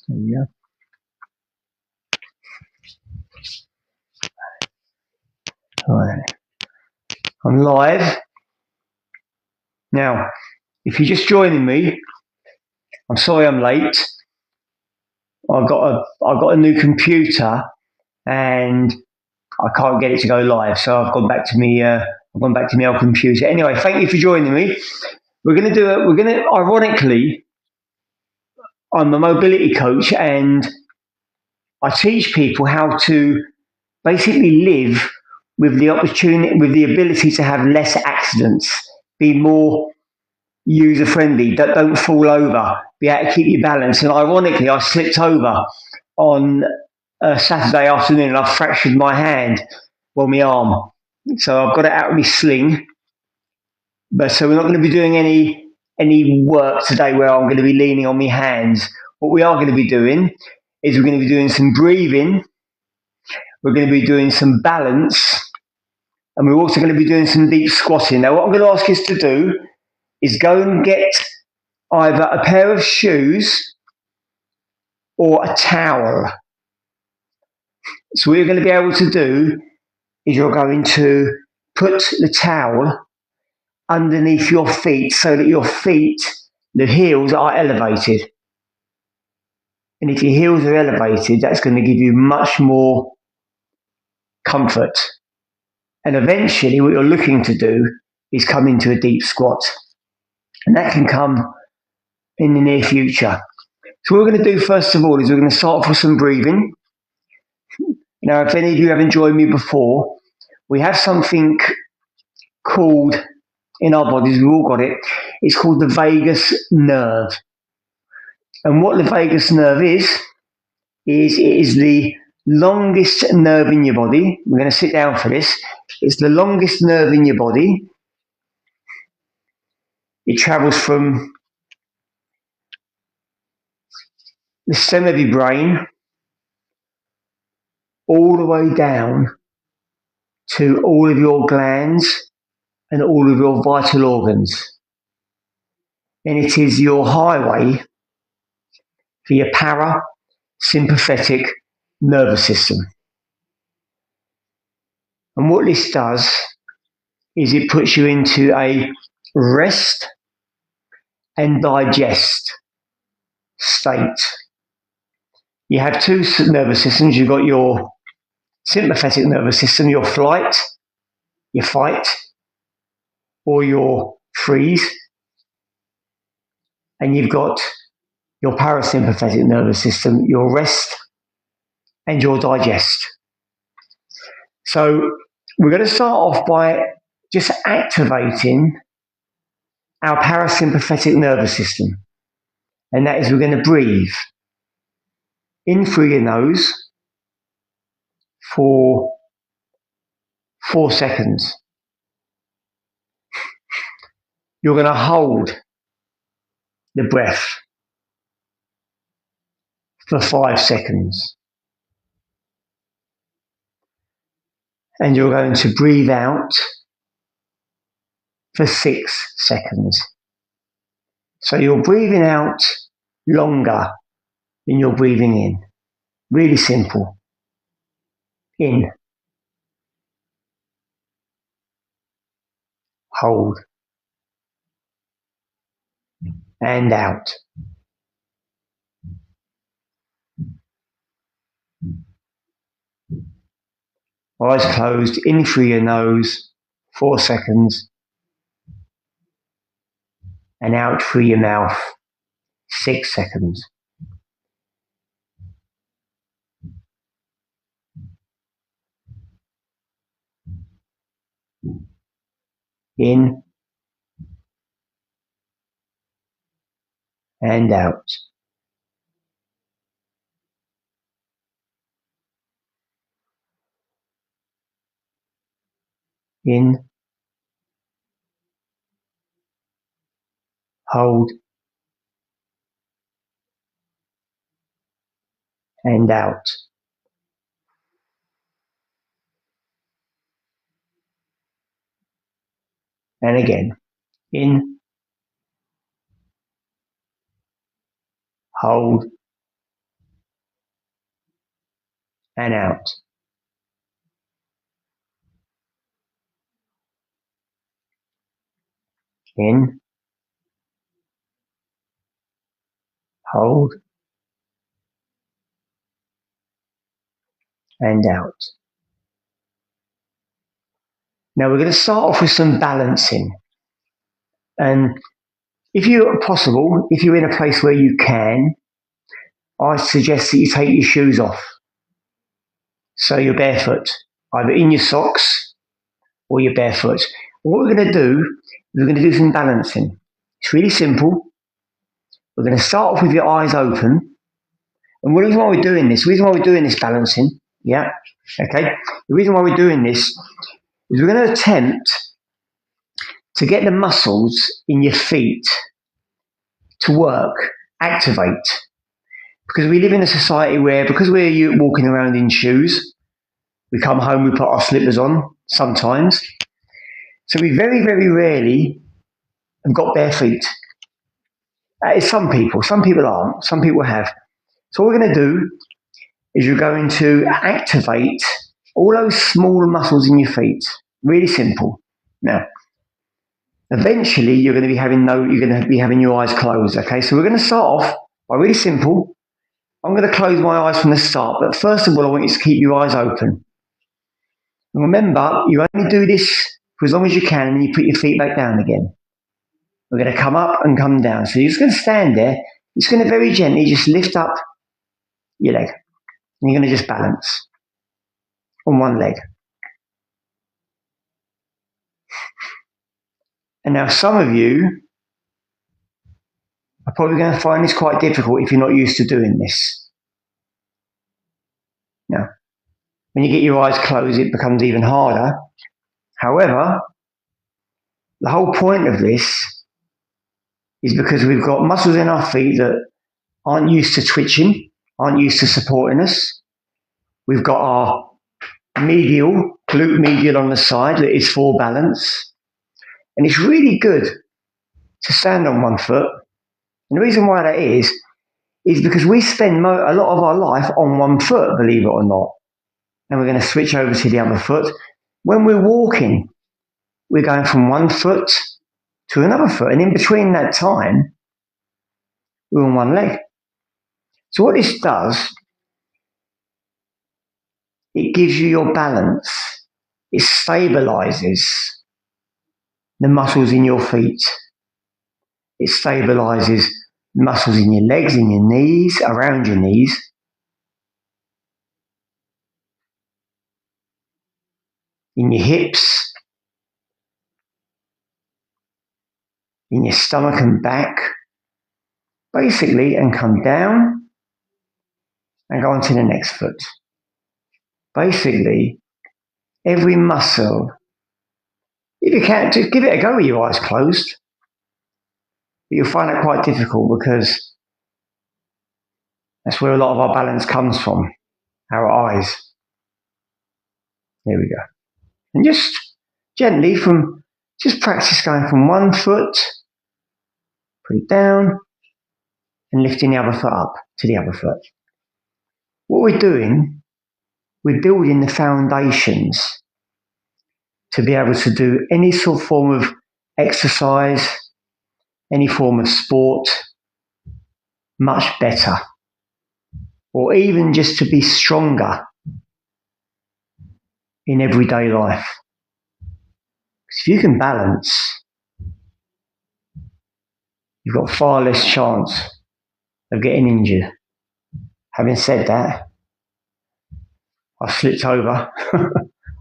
There you go. Right. I'm live. Now, if you're just joining me, I'm sorry I'm late. I've got a new computer and I can't get it to go live, so I've gone back to me. I've gone back to my old computer. Anyway, thank you for joining me. Ironically, I'm a mobility coach and I teach people how to basically live with the opportunity, with the ability to have less accidents, be more user friendly, don't fall over, be able to keep your balance. And ironically, I slipped over on a Saturday afternoon and I fractured my hand, well, my arm. So I've got it out of my sling. But so we're not going to be doing any work today where I'm going to be leaning on my hands. What we are going to be doing is we're going to be doing some breathing. We're going to be doing some balance. And we're also going to be doing some deep squatting. Now, what I'm going to ask you to do is go and get either a pair of shoes or a towel. So what you're going to be able to do is you're going to put the towel underneath your feet so that your feet, the heels, are elevated. And if your heels are elevated, that's going to give you much more comfort. And eventually what you're looking to do is come into a deep squat. And that can come in the near future. So what we're going to do first of all is we're going to start off with some breathing. Now, if any of you haven't joined me before, we have something called, in our bodies, we've all got it, it's called the vagus nerve. And what the vagus nerve is it is the longest nerve in your body. We're going to sit down for this. It's the longest nerve in your body. It travels from the stem of your brain all the way down to all of your glands and all of your vital organs. And it is your highway for your parasympathetic nervous system. And what this does is it puts you into a rest and digest state. You have two nervous systems. You've got your sympathetic nervous system, your flight, your fight, or your freeze. And you've got your parasympathetic nervous system, your rest and your digest. So we're going to start off by just activating our parasympathetic nervous system. And that is we're going to breathe in through your nose for 4 seconds. You're going to hold the breath for 5 seconds. And you're going to breathe out for 6 seconds. So you're breathing out longer than you're breathing in. Really simple. In. Hold. And out. Eyes closed, in through your nose, 4 seconds. And out through your mouth, 6 seconds. In and out. In, hold, and out. And again, in, hold, and out. In, hold, and out. Now we're going to start off with some balancing. And if you're possible, if you're in a place where you can, I suggest that you take your shoes off. So you're barefoot, either in your socks or you're barefoot. What we're going to do is we're going to do some balancing. It's really simple. We're going to start off with your eyes open. And the reason why we're doing this balancing, yeah, okay, the reason why we're doing this is we're going to attempt to get the muscles in your feet to work, activate. Because we live in a society where, because we're walking around in shoes, we come home, we put our slippers on sometimes. So we very, very rarely have got bare feet. Some people aren't, some people have. So what we're going to do is you're going to activate all those small muscles in your feet. Really simple. Now, eventually you're going to be having your eyes closed. Okay, so we're going to start off by really simple. I'm going to close my eyes from the start, but first of all, I want you to keep your eyes open. And remember, you only do this for as long as you can, and then you put your feet back down again. We're going to come up and come down. So you're just going to stand there. You're just going to very gently just lift up your leg. And you're going to just balance on one leg. And now some of you are probably going to find this quite difficult if you're not used to doing this. Now, when you get your eyes closed, it becomes even harder. However, the whole point of this is because we've got muscles in our feet that aren't used to twitching, aren't used to supporting us. We've got our glute medial on the side that is for balance. And it's really good to stand on one foot. And the reason why that is because we spend a lot of our life on one foot, believe it or not. And we're going to switch over to the other foot. When we're walking, we're going from one foot to another foot. And in between that time, we're on one leg. So what this does, it gives you your balance. It stabilizes the muscles in your feet. It stabilizes muscles in your legs, in your knees, around your knees. In your hips, in your stomach and back, basically, and come down and go on to the next foot. Basically, every muscle, if you can, just give it a go with your eyes closed. But you'll find it quite difficult because that's where a lot of our balance comes from, our eyes. There we go. And just gently just practice going from one foot, put it down, and lifting the other foot up to the other foot. What we're doing, we're building the foundations to be able to do any sort of form of exercise, any form of sport, much better. Or even just to be stronger in everyday life. If you can balance, you've got far less chance of getting injured. Having said that, I slipped over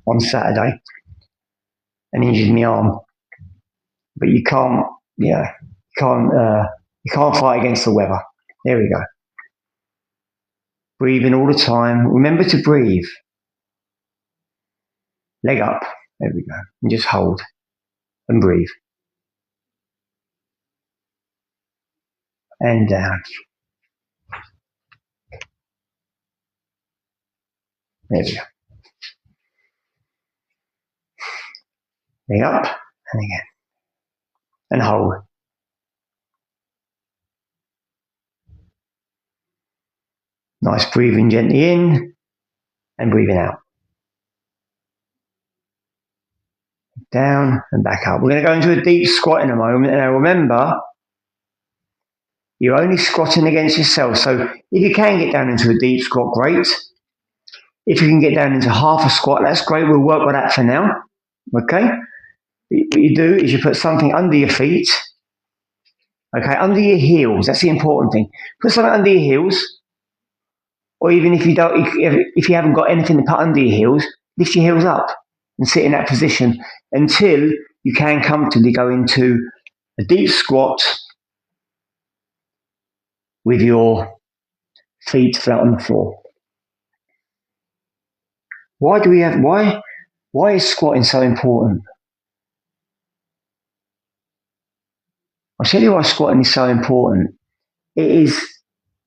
on Saturday and injured my arm. But you can't fight against the weather. There we go. Breathing all the time. Remember to breathe. Leg up. There we go. And just hold and breathe. And down. There we go. Leg up and again. And hold. Nice breathing gently in and breathing out. Down and back up. We're going to go into a deep squat in a moment. Now remember, you're only squatting against yourself. So if you can get down into a deep squat, great. If you can get down into half a squat, that's great. We'll work with that for now. Okay? What you do is you put something under your feet. Okay, under your heels. That's the important thing. Put something under your heels. Or even if you haven't got anything to put under your heels, lift your heels up and sit in that position until you can comfortably go into a deep squat with your feet flat on the floor. Why is squatting so important? I'll tell you why squatting is so important. It is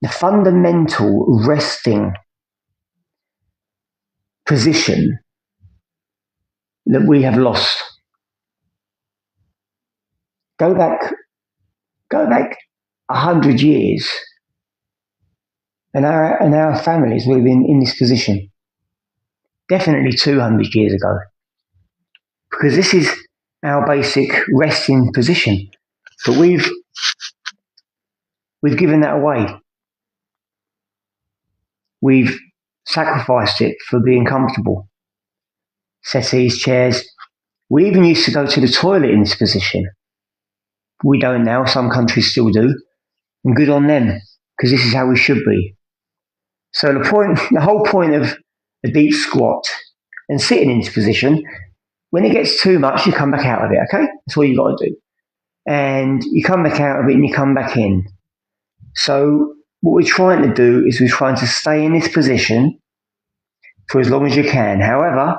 the fundamental resting position that we have lost. Go back 100 years, and our families would have been in this position. Definitely 200 years ago, because this is our basic resting position. But we've given that away. We've sacrificed it for being comfortable. Settees, chairs. We even used to go to the toilet in this position. We don't now. Some countries still do. And good on them, because this is how we should be. So the whole point of a deep squat and sitting in this position, when it gets too much, you come back out of it, okay? That's all you've got to do. And you come back out of it and you come back in. So what we're trying to do is we're trying to stay in this position for as long as you can. However,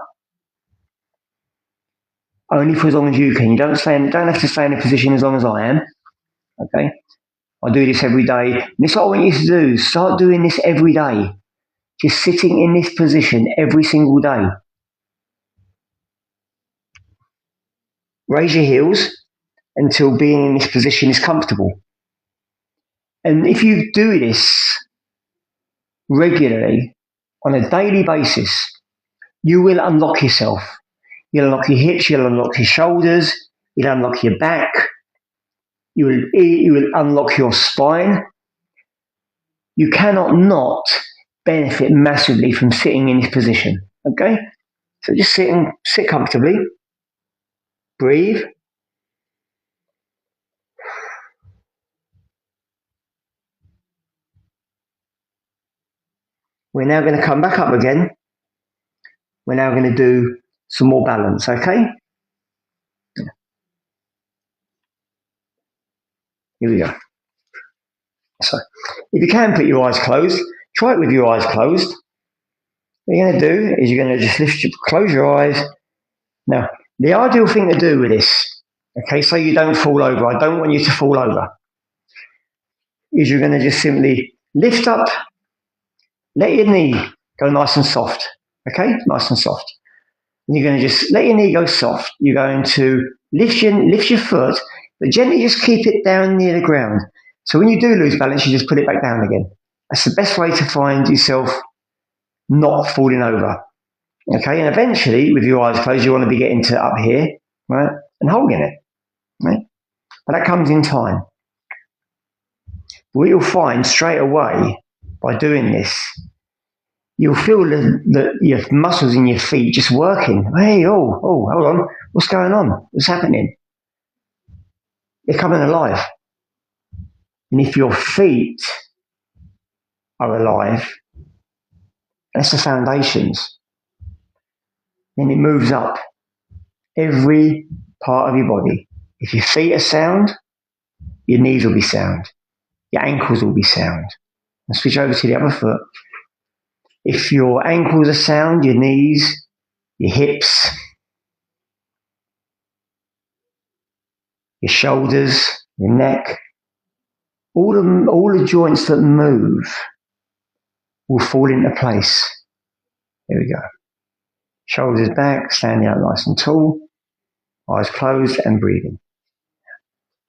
only for as long as you can. You don't have to stay in a position as long as I am. Okay? I do this every day. And this is what I want you to do. Start doing this every day. Just sitting in this position every single day. Raise your heels until being in this position is comfortable. And if you do this regularly, on a daily basis, you will unlock yourself. You'll unlock your hips, you'll unlock your shoulders, you'll unlock your back, you will unlock your spine. You cannot not benefit massively from sitting in this position. Okay? So just sit comfortably. Breathe. We're now going to come back up again. We're now going to do some more balance, okay? Here we go. So, if you can put your eyes closed, try it with your eyes closed. What you're going to do is you're going to just close your eyes. Now, the ideal thing to do with this, okay, so you don't fall over, I don't want you to fall over, is you're going to just simply lift up, let your knee go nice and soft, okay, nice and soft. And you're going to just let your knee go soft. You're going to lift your foot, but gently just keep it down near the ground. So when you do lose balance, you just put it back down again. That's the best way to find yourself not falling over. Okay, and eventually, with your eyes closed, you want to be getting to up here, right, and holding it, right? But that comes in time. What you'll find straight away by doing this, you'll feel your muscles in your feet just working. Hey, hold on. What's going on? What's happening? They're coming alive. And if your feet are alive, that's the foundations. Then it moves up every part of your body. If your feet are sound, your knees will be sound. Your ankles will be sound. And switch over to the other foot. If your ankles are sound, your knees, your hips, your shoulders, your neck, all the joints that move will fall into place. There we go. Shoulders back, standing up nice and tall, eyes closed and breathing.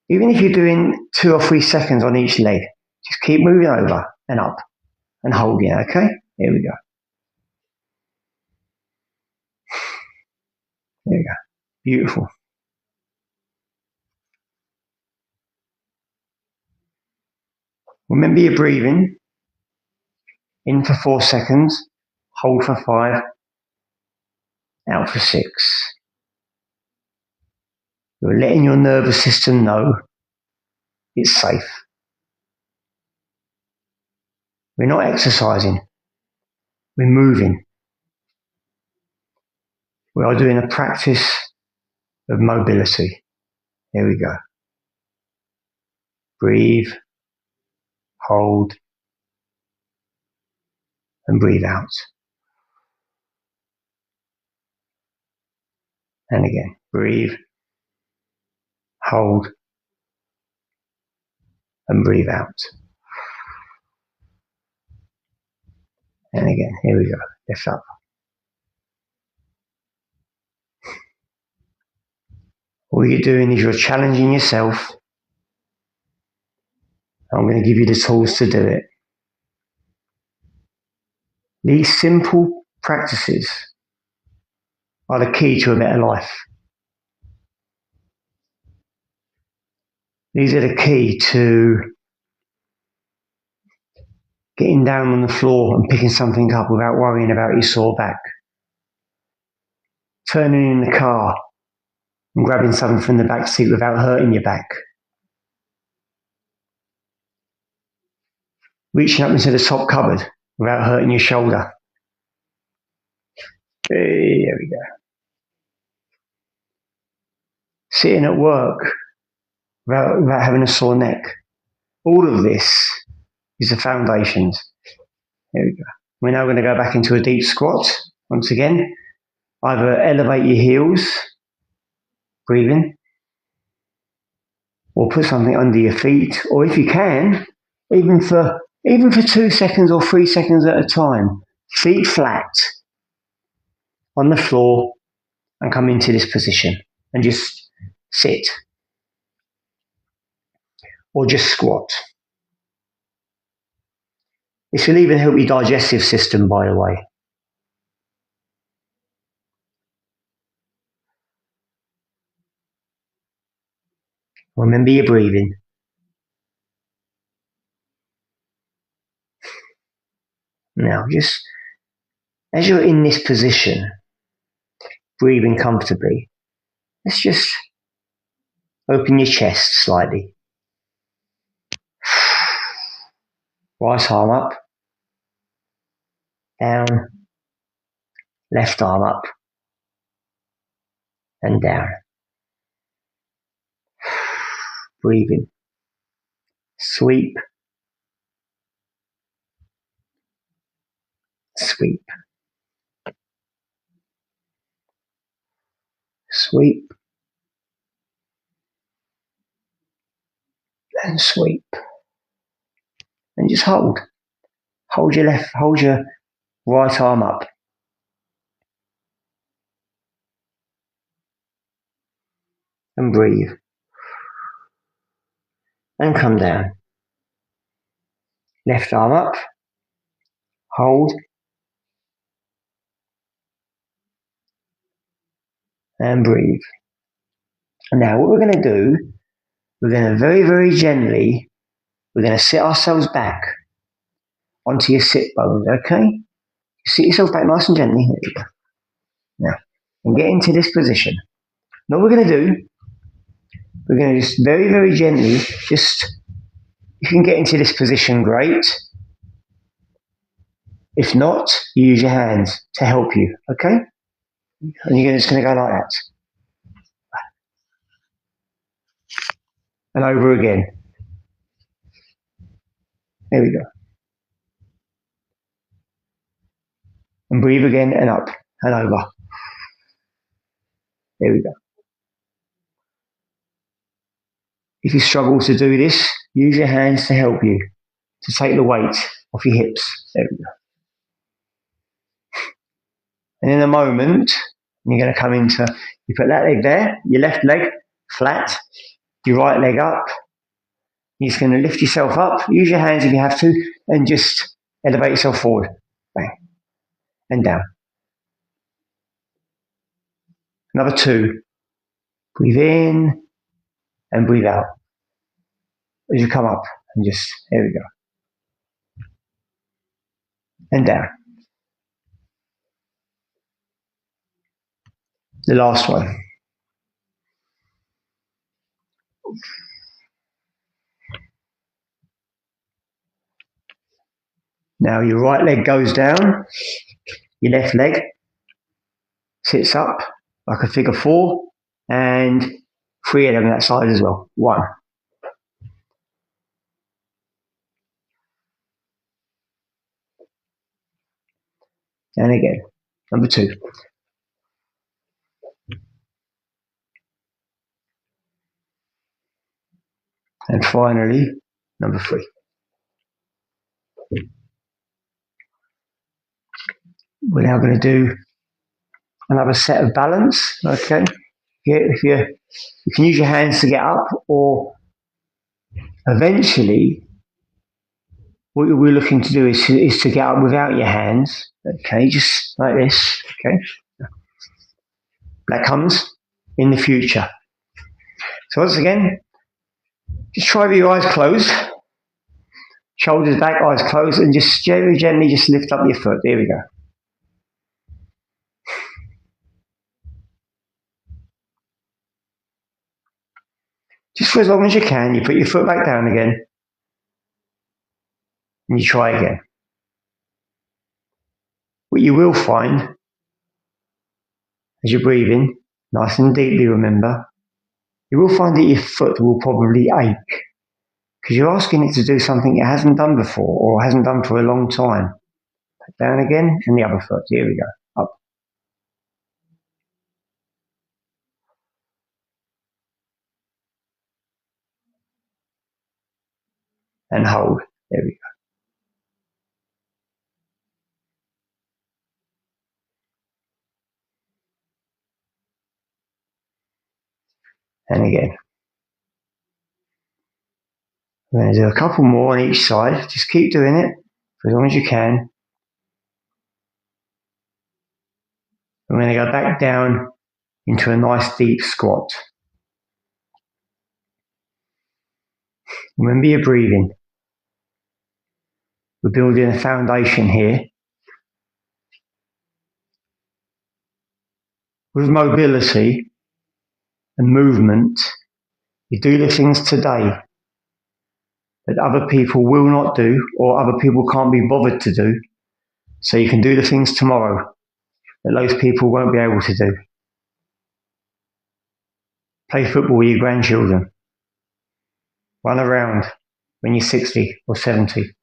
Even if you're doing 2 or 3 seconds on each leg, just keep moving over and up and holding, okay? Here we go. There you go. Beautiful. Remember your breathing. In for 4 seconds, hold for 5, out for 6. You're letting your nervous system know it's safe. We're not exercising. We're moving. We are doing a practice of mobility. Here we go. Breathe, hold, and breathe out. And again, breathe, hold, and breathe out. And again, here we go. Lift up. All you're doing is you're challenging yourself. I'm going to give you the tools to do it. These simple practices are the key to a better life. These are the key to getting down on the floor and picking something up without worrying about your sore back. Turning in the car and grabbing something from the back seat without hurting your back. Reaching up into the top cupboard without hurting your shoulder. There we go. Sitting at work without having a sore neck. All of this is the foundations. There we go. We're now going to go back into a deep squat. Once again, either elevate your heels, breathing, or put something under your feet, or if you can, even for 2 seconds or 3 seconds at a time, feet flat on the floor and come into this position and just sit or just squat. This will even help your digestive system, by the way. Remember your breathing. Now, just as you're in this position, breathing comfortably, let's just open your chest slightly. Right arm up, down, left arm up, and down. Breathing. Sweep, sweep, sweep, and sweep. And just hold. Hold your right arm up. And breathe. And come down. Left arm up. Hold. And breathe. And now what we're going to do, we're going to very, very gently, we're going to sit ourselves back onto your sit bones, okay? Sit yourself back nice and gently. Here we go. Now, and get into this position. Now what we're going to do, we're going to just very, very gently, if you can get into this position, great. If not, you use your hands to help you, okay? And you're just going to go like that. And over again. There we go. And breathe again and up and over. There we go. If you struggle to do this, use your hands to help you, to take the weight off your hips. There we go. And in a moment, you're going to come into, you put that leg there, your left leg flat, your right leg up. You're just going to lift yourself up, use your hands if you have to, and just elevate yourself forward. Bang. And down. Another 2. Breathe in and breathe out. As you come up and just, there we go. And down. The last one. Now your right leg goes down, your left leg sits up like a figure 4, and 3 of them on that side as well. 1. And again, number 2. And finally, number 3. We're now going to do another set of balance, okay? If you can use your hands to get up, or eventually what we're looking to do is to get up without your hands, okay? Just like this, okay? That comes in the future. So once again, just try with your eyes closed, shoulders back, eyes closed, and just very gently just lift up your foot. There we go. Just for as long as you can, you put your foot back down again, and you try again. What you will find, as you're breathing, nice and deeply, remember, you will find that your foot will probably ache, because you're asking it to do something it hasn't done before, or hasn't done for a long time. Back down again, and the other foot. Here we go. Up. And hold. There we go. And again. We're going to do a couple more on each side. Just keep doing it for as long as you can. We're going to go back down into a nice deep squat. Remember your breathing. We're building a foundation here. With mobility and movement, you do the things today that other people will not do, or other people can't be bothered to do, so you can do the things tomorrow that those people won't be able to do. Play football with your grandchildren. Run around when you're 60 or 70.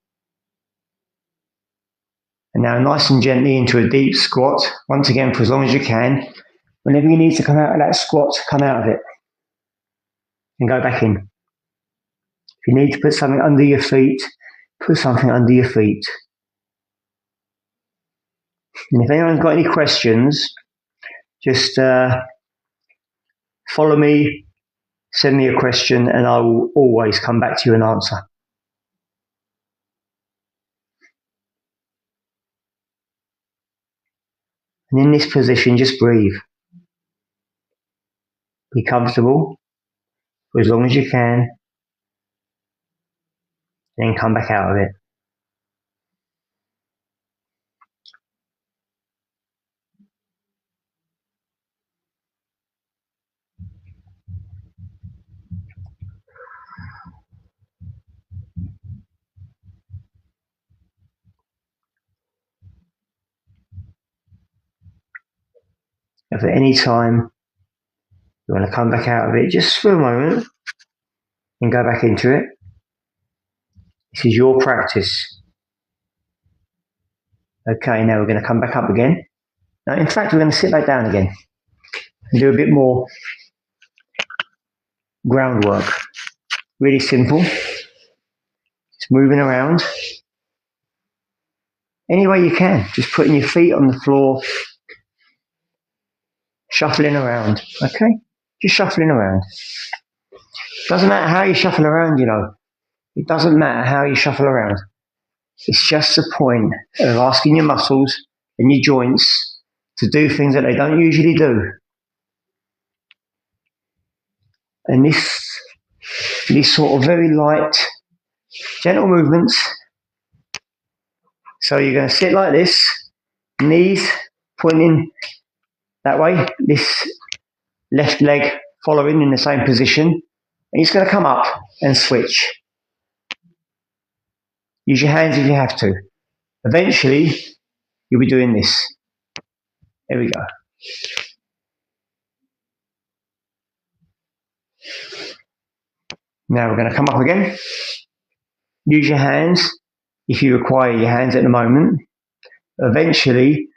And now nice and gently into a deep squat, once again for as long as you can. Whenever you need to come out of that squat, come out of it and go back in. If you need to put something under your feet, put something under your feet. And if anyone's got any questions, just follow me, send me a question, and I will always come back to you and answer. And in this position, just breathe. Be comfortable for as long as you can, then come back out of it. If at any time you want to come back out of it, just for a moment and go back into it. This is your practice. Okay, now we're going to come back up again. Now, in fact, we're going to sit back down again and do a bit more groundwork. Really simple. Just moving around any way you can. Just putting your feet on the floor, shuffling around. Okay? Just shuffling around. Doesn't matter how you shuffle around, you know. It doesn't matter how you shuffle around. It's just a point of asking your muscles and your joints to do things that they don't usually do. And these sort of very light, gentle movements. So you're going to sit like this, knees pointing that way, this left leg following in the same position, and you're just going to come up and switch. Use your hands if you have to. Eventually, you'll be doing this. There we go. Now we're going to come up again. Use your hands if you require your hands at the moment. Eventually,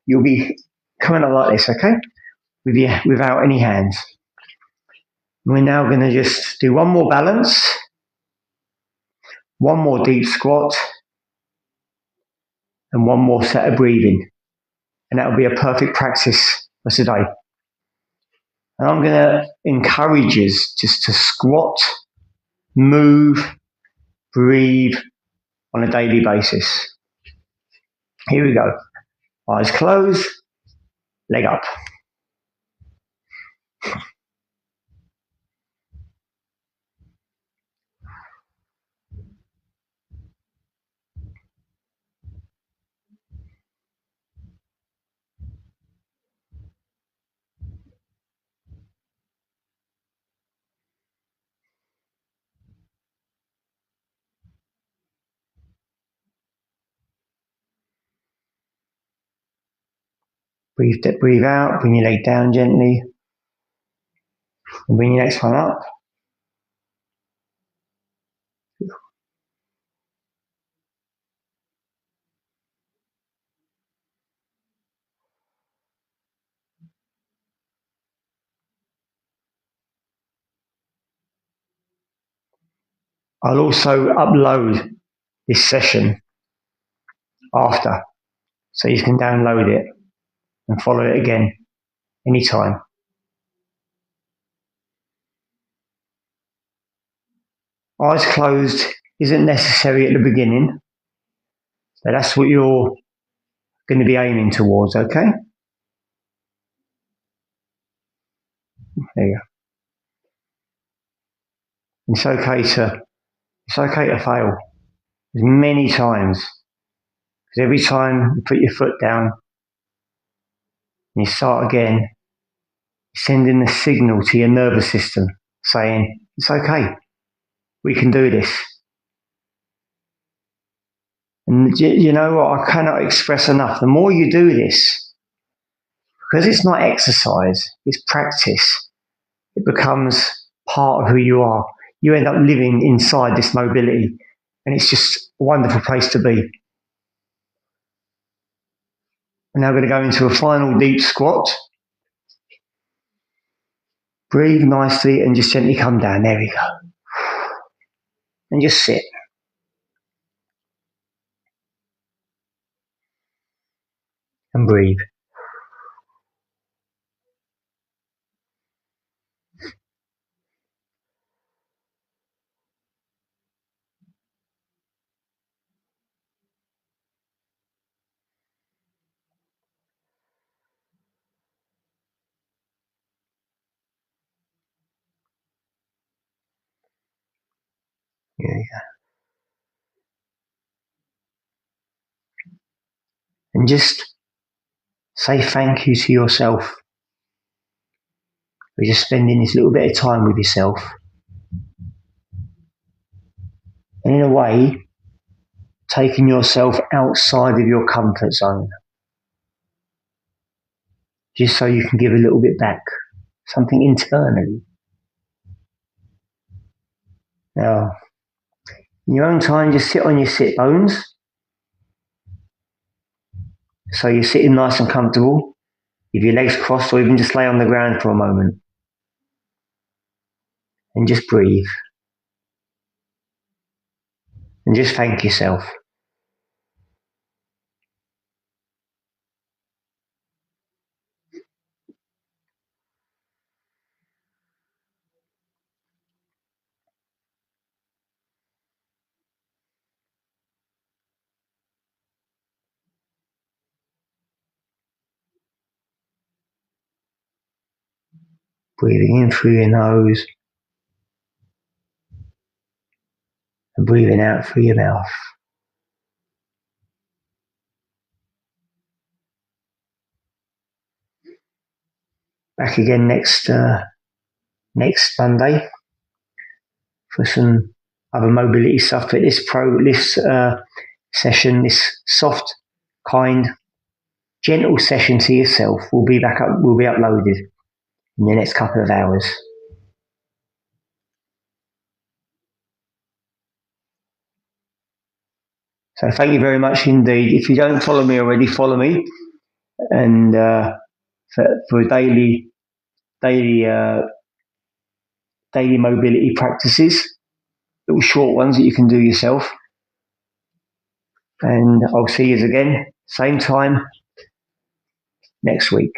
you'll be coming up like this, okay? Without any hands. We're now going to just do one more balance, one more deep squat, and one more set of breathing. And that will be a perfect practice for today. And I'm going to encourage you just to squat, move, breathe on a daily basis. Here we go. Eyes closed, leg up. Breathe out, bring your leg down gently. And bring your next one up. I'll also upload this session after, so you can download it and follow it again anytime. Eyes closed isn't necessary at the beginning, so that's what you're going to be aiming towards, okay? There you go. It's okay to fail as many times, because every time you put your foot down and you start again, you're sending a signal to your nervous system saying, it's okay, we can do this. And you know what, I cannot express enough, the more you do this, because it's not exercise, it's practice, it becomes part of who you are. You end up living inside this mobility, and it's just a wonderful place to be. I'm now going to go into a final deep squat. Breathe nicely and just gently come down. There we go. And just sit. And breathe. There you go. And just say thank you to yourself for just spending this little bit of time with yourself. And in a way, taking yourself outside of your comfort zone. Just so you can give a little bit back. Something internally. Now, in your own time, just sit on your sit bones. So you're sitting nice and comfortable, with your legs crossed, or even just lay on the ground for a moment. And just breathe. And just thank yourself. Breathing in through your nose and breathing out through your mouth. Back again next Monday for some other mobility stuff. But this session, this soft, kind, gentle session to yourself will be uploaded in the next couple of hours. So thank you very much indeed. If you don't follow me already, follow me, and for daily mobility practices, little short ones that you can do yourself. And I'll see you again, same time next week.